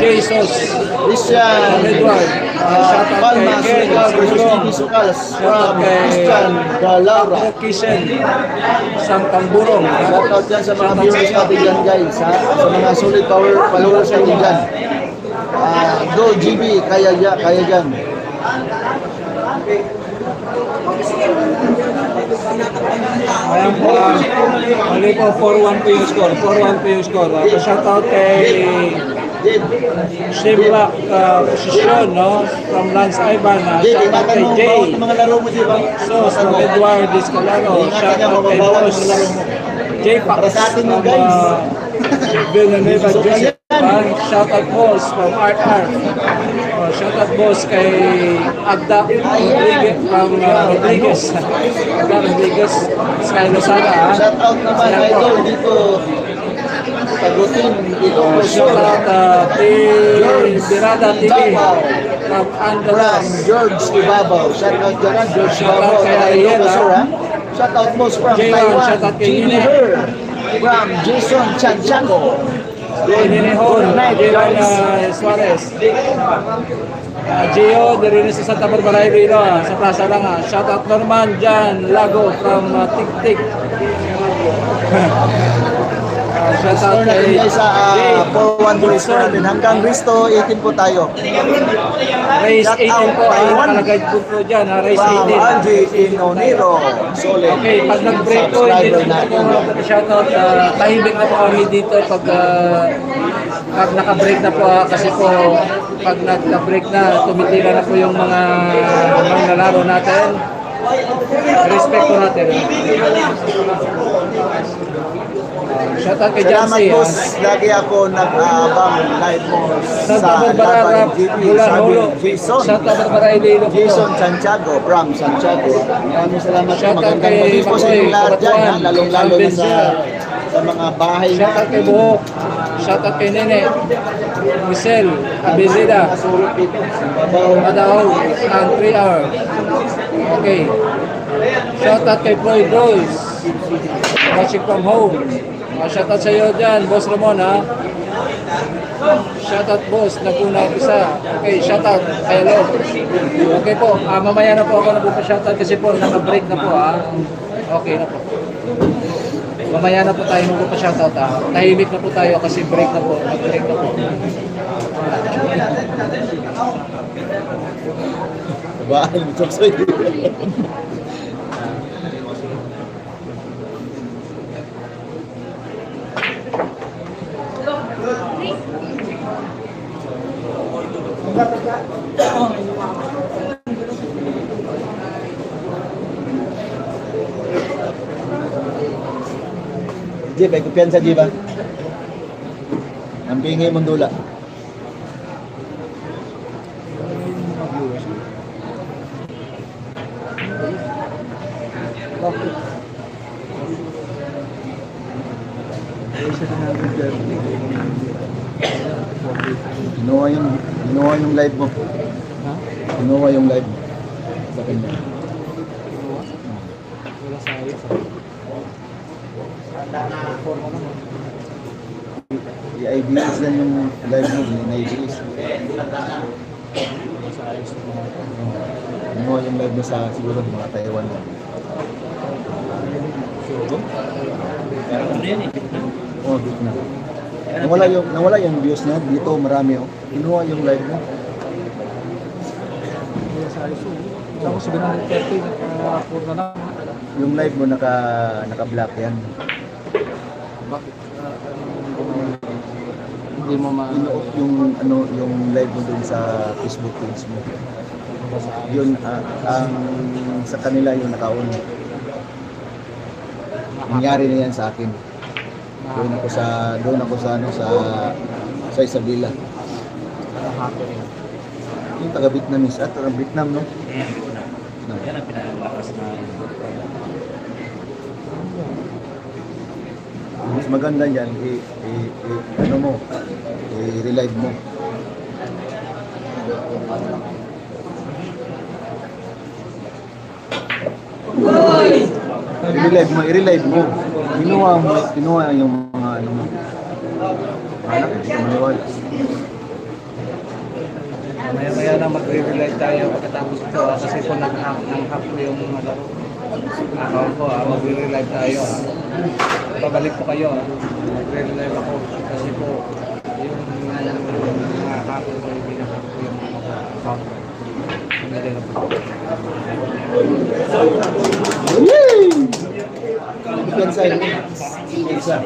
Jesus. Christian Edward. Shoutout kay Palma Ken. Sukal, Sigurong. Sukalas, Shoutout kay Christian Galaura. Kisen. Sang Tamburong. Shout out dyan sa mga viewers natin dyan guys, ha? Sa mga solid power followers natin dyan. Go GB, kaya dyan. Ayan po, mali po, 4-1 po yung score. 4-1 po yung score. Shoutout kay Shimrock Posisyon, no? From Lance Ivan. Shoutout kay Jay. Mga laro mo, di ba? So, from Edward Discalano. Shoutout kay Boss Jay Pax. Para sa atin From yung guys. Villanueva Joseph. Shoutout Boss from Art Art. Shoutout Boss kay Agda Rodriguez from Rodriguez. Agda Rodriguez. Sky Lozada. Shout out naman idol dito. Tagutin dito. Shoutout Birada TV from Andalas. George Ibabaw. Shout out dyan, George Shout out Ibabaw. kay Ariel, ha? Shout out most from Jaywan, Taiwan. shout out kay Jimmy Nene. Her. From Jason Chanchago. Ninihon, Dylan Suarez. Gio, diri sa Santa Barbara Iloilo, sa plaza lang. Shoutout Norman Jan Lago from Tik-Tik. Shoutout kay Guys, sa 4-1 to score natin. Hanggang Risto, 18 po tayo. Race Shout 18 out po, ay Taiwan. nakalagay po dyan, Race From 18. Angie Inoniro. Solid. Okay, pag nag-break po, hindi Subscriber na po shoutout. Tahimik na po kami dito pag naka-break na po kasi po pag nagka-break na, tumitira na po yung mga lalaro natin. Respect po natin. Shoutout kay Salamat Jancy. boss. Lagi ako nag-aabang live mo Santa sa Barbara, laban GP. Bulan Sabi Holo. Jason. Santa Barbara, Iloilo po. Jason Santiago from Santiago. Maraming salamat po. Shoutout Magandang kay gabi po sa Makoy, inyong lahat dyan. Kabatuan, Lalong-lalo na sa mga bahay na. Shoutout kay Buhok. Shoutout kay Nene. Michelle Abilida. Nasulit dito. Babaw. Madaw ang 3 hour. Okay. Shoutout kay Floyd Royce. Watching from home. Shoutout sa iyo dyan, Boss Ramon ha. Shoutout boss, naguna isa. Okay, shoutout kay Lord. Okay po, mamaya na po ako nagpa-shoutout kasi po naka-break na po ha. Okay na po. Mamaya na po tayo magpa-shoutout ha. Tahimik na po tayo kasi break na po. Nag-break na po. Bahay mo, Choksoy. Jib, ay kumpiyansa Jib ba? Ang pingi mong dula. Ginawa yung live mo. Ha? Ginawa yung live mo. Sa kanya. Wala sa ayos. I-IBS lang yung live mo. I-IBS. Ginawa yung live mo sa siguro mga Taiwan mo. Oh, dito na. Nawala yung views niya. Dito marami oh. Kinuha yung live mo. Tapos 730, naka-4 na lang. Yung live mo naka-block yan. Bakit? Hindi mo ma... Ino-off yung live mo dun sa Facebook page mo. Yun ang sa kanila yung naka-on. Nangyari na yan sa akin. Doon ako sa Isabela. Hacker yan. Yung taga Vietnamese at taga Vietnam, no? Yan ang pinakalakas na... Mas maganda yan, i-relive mo. I-relive mo. Kinuha yung mga ano mo. Anak, hindi ka maniwala. Maya-maya na magre-relive tayo pagkatapos ito kasi po nang-hack ko yung account ko, magre-relive tayo. Babalik po kayo, magre-relive ako kasi po yung mga hack ko yung binakap ko yung account ko. Hindi na po. Yay! Ikan sa'yo. Isa.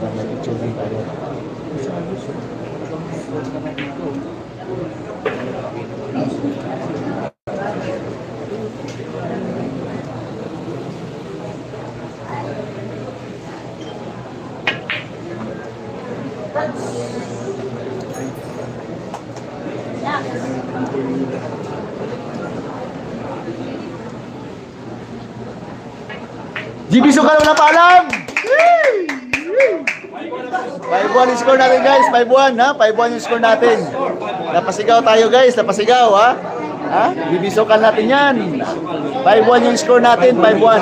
Parang may picture din tayo. GB Sugar na paalam! 5-1 yung score natin guys, 5-1 ha, 5-1 yung score natin. Napasigaw tayo guys, napasigaw ha. Ha? Bibisokan natin yan. 5-1 yung score natin, 5-1.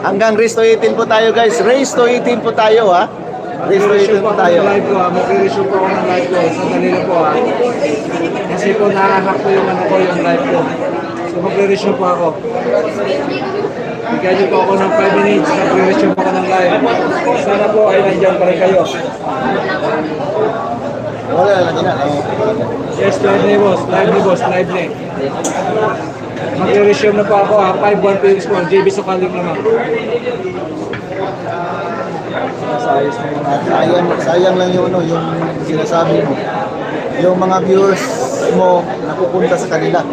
Hanggang race to 18 po tayo guys, race to 18 po tayo ha. Race to 18 po tayo. Mag-resume po ako ng live ko, sandali na po ha. Kasi po nakahack ko yung yung live ko. So magre-resume po ako. Bigyan niyo po ako ng 5 minutes, magre-resume po ako ng live. Sana po ay nandiyan pa rin kayo. Wala, lagi na. Yes, live ni boss, live ni. Magre-resume na po ako ha, 5-1 po yung score, JB Sokaling naman. Sayang lang yung sinasabi mo. Yung mga viewers mo napupunta sa kanila.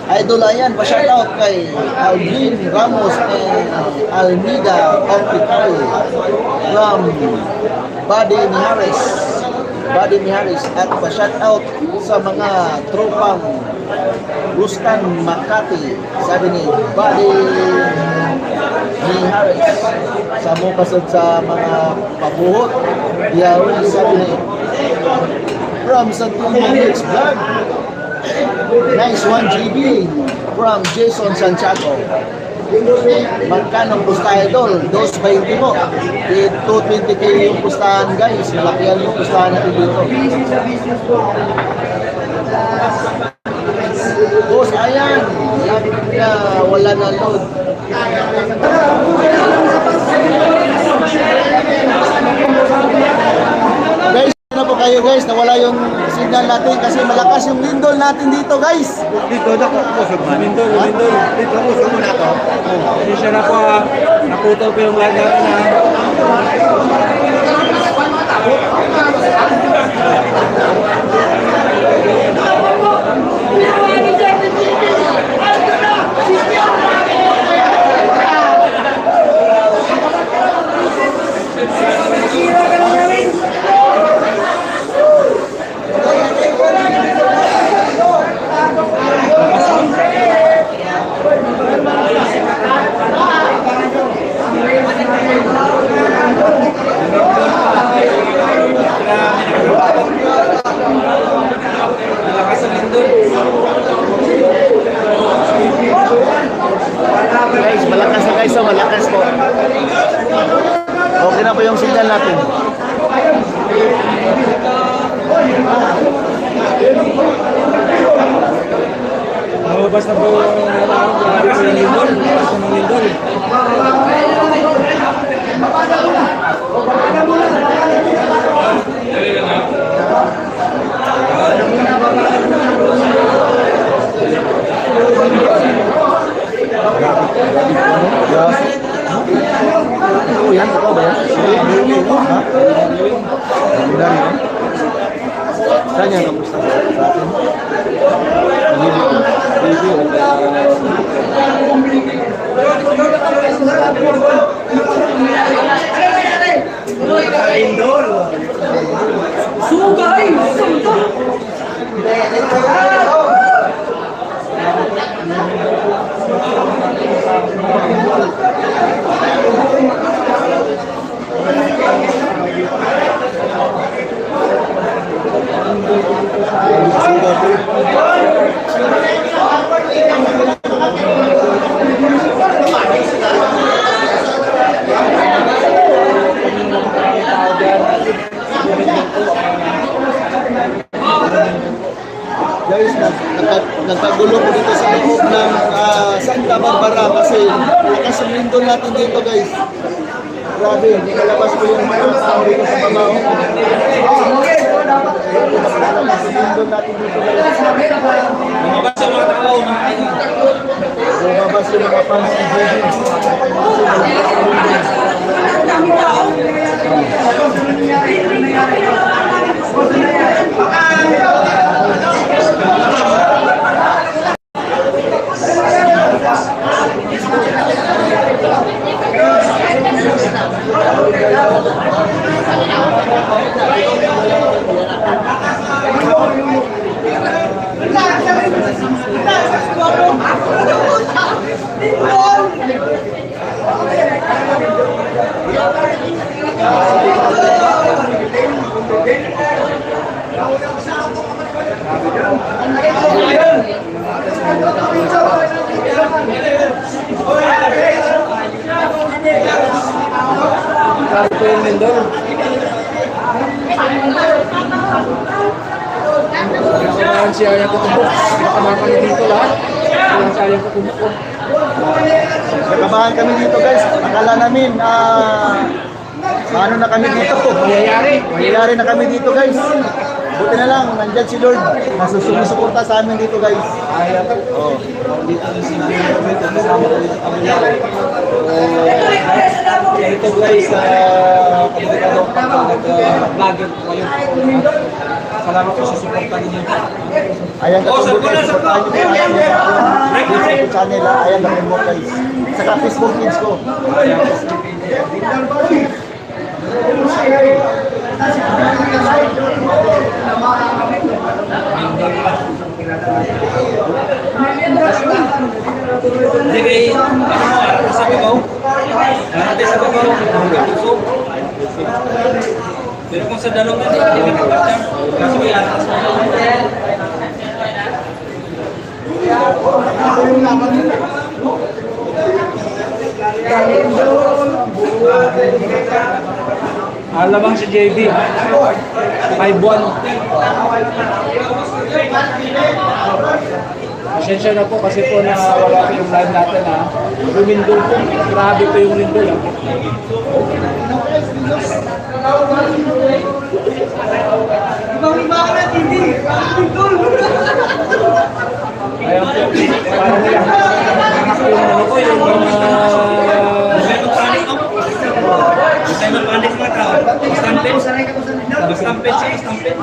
Idol ayan, pa-shoutout kay Alvin Ramos and Almida Orpital from Buddy Mihares at pa-shoutout sa mga tropang Rustan Makati, sabi ni Buddy Mihares. Sa mo pasod sa mga pabuhot, Yahweh, sabi ni from Santiago Mix Vlog. Nice one GB from Jason Santiago. Magkano pusta idol? 220 mo. 220k yung pustahan guys. Malakihan yung pustahan natin dito. Boss, ayan. Wala na load. Guys, na po kayo guys, nawala yung signal natin kasi malakas yung lindol natin dito guys. Dito na po, lindol. Dito po, usap mo na ito. Siya na po ha, naputaw po yung live natin ha. Lumabas na po yung grabe po yung lindol. Lumabas na ng lindol. Oh, yan, ito ba yan? Ha? Dami yan. Saan yan ang gusto? Sugay! Guys, nagkagulo ko dito sa loob ng Santa Barbara kasi lakas ang lindol natin dito guys. Grabe, hindi kalabas ko yung mga tao dito sa Pamao. Lakas ang lindol natin dito guys. Lumabas ang mga tao. Lumabas yung mga fans ng JD. Grabe po yung lindol. Kailangan siya yung kutubok. Nakamarka niyo dito lahat. Kailangan siya yung kutubok ko. Nakabahan kami dito guys. Akala namin, paano na kami dito? Mangyayari na kami dito guys. Buti na lang, nandyan si Lord. Nasusuporta sa amin dito guys. Oh. Ito guys, komplikado nag-vlogger po kayo. Salamat po sa suporta ninyo. Ayan ka po guys. Supportahan nyo po yung YouTube channel. Ayan na mo guys. Saka Facebook page ko. Hindi kayo, sa babaw. Natin sa babaw. Pero kung sa dalong na, hindi ka kapatang. Kasi may atas na. Alabang si JB. 5-1. Pasensya na po kasi po na wala po yung live natin ha. Lumindol po. Grabe po yung lindol ha. Ibang-iba ka na, hindi! Ayan po. Parang nila. Yung ano ko, yung stampin siya, stampin.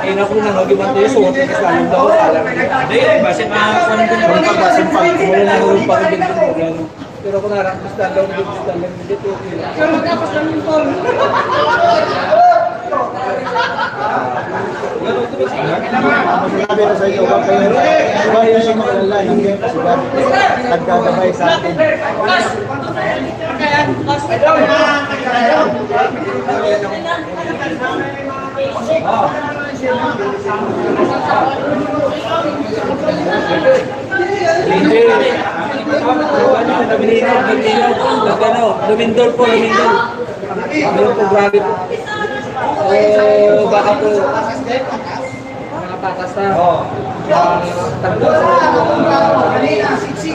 Ayun ako nang mag-ibang tayo, suot na kasalang daw. Hindi, basin makakuha ng ganyan. Basin pa. Mula na nung pag-ibig. Pero kung narang gusto lang, gusto lang. Pero tapos lang yung tol. Sabi na sa inyo, huwag kayo siya makalala. Hindi kasi nagkagabay sa atin. Hindi. Lumindol po, lumindol. Ano po, grabe po. Baka po, mga patas na. Tagpo sa Siksi.